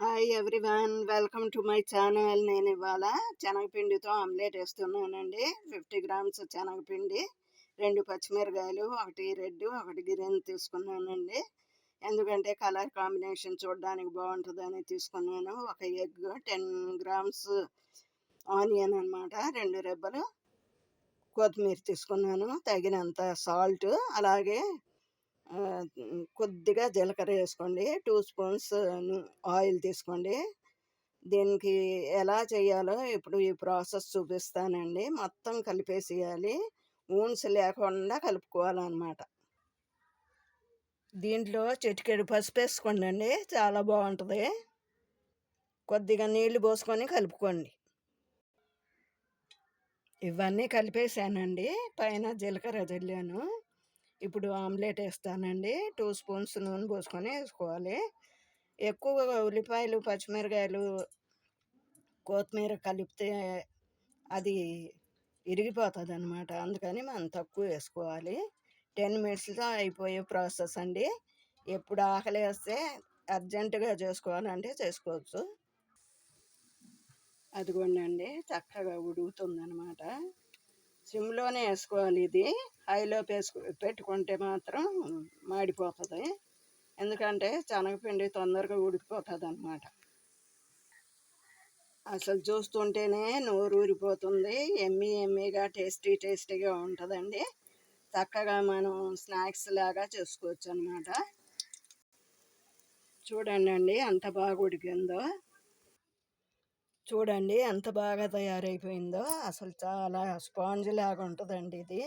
Hi everyone, welcome to my channel. నేను ఇవాళ శనగపిండితో omelette వేస్తున్నానండి. 50 గ్రామ్స్ శనగపిండి, 2 పచ్చిమిరకాయలు, ఒకటి రెడ్ ఒకటి గ్రీన్ తీసుకున్నానండి. ఎందుకంటే కలర్ కాంబినేషన్ చూడడానికి బాగుంటుందని తీసుకున్నాను. ఒక ఎగ్, 10 గ్రామ్స్ ఆనియన్ అనమాట, 2 రెబ్బలు కొత్తిమీర తీసుకున్నాను, తగినంత సాల్ట్, అలాగే కొద్దిగా జీలకర్ర వేసుకోండి, 2 స్పూన్స్ ఆయిల్ తీసుకోండి. దీనికి ఎలా చేయాలో ఇప్పుడు ఈ ప్రాసెస్ చూపిస్తానండి. మొత్తం కలిపేసేయాలి, ఊన్స్ లేకుండా కలుపుకోవాలన్నమాట. దీంట్లో చిటికెడు పసుపు వేసుకోండి, చాలా బాగుంటుంది. కొద్దిగా నీళ్లు పోసుకొని కలుపుకోండి. ఇవన్నీ కలిపేసానండి, పైన జీలకర్ర చల్లాను. ఇప్పుడు ఆమ్లెట్ వేస్తానండి. 2 స్పూన్స్ నూనె పోసుకొని వేసుకోవాలి. ఎక్కువగా ఉల్లిపాయలు, పచ్చిమిరకాయలు, కొత్తిమీర కలిపితే అది ఇరిగిపోతుంది అనమాట. అందుకని మనం తక్కువ వేసుకోవాలి. 10 మినిట్స్లో అయిపోయే ప్రాసెస్ అండి. ఎప్పుడు ఆకలి వేస్తే అర్జెంటుగా చేసుకోవాలంటే చేసుకోవచ్చు. అదిగోండి, చక్కగా ఉడుకుతుందనమాట. సిమ్లోనే వేసుకోవాలి. ఇది హైలో పెట్టుకుంటే మాత్రం మాడిపోతుంది. ఎందుకంటే శనగపిండి తొందరగా ఉడికిపోతుంది అనమాట. అసలు చూస్తుంటేనే నోరు ఊరిపోతుంది. ఎమ్మీగా టేస్టీగా ఉంటుందండి. చక్కగా మనం స్నాక్స్ లాగా చేసుకోవచ్చు అనమాట. చూడండి ఎంత బాగా ఉడికిందో. చూడండి ఎంత బాగా తయారైపోయిందో. అసలు చాలా స్పాంజ్ లాగా ఉంటుందండి. ఇది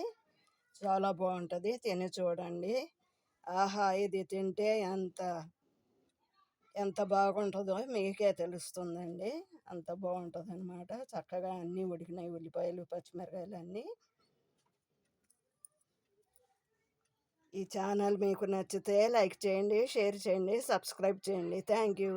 చాలా బాగుంటుంది, తిని చూడండి. ఆహా, ఇది తింటే ఎంత బాగుంటుందో మీకే తెలుస్తుందండి. అంత బాగుంటుంది అనమాట. చక్కగా అన్నీ ఉడికినాయి, ఉల్లిపాయలు, పచ్చిమిరకాయలు అన్నీ. ఈ ఛానల్ మీకు నచ్చితే లైక్ చేయండి, షేర్ చేయండి, సబ్స్క్రైబ్ చేయండి. Thank you.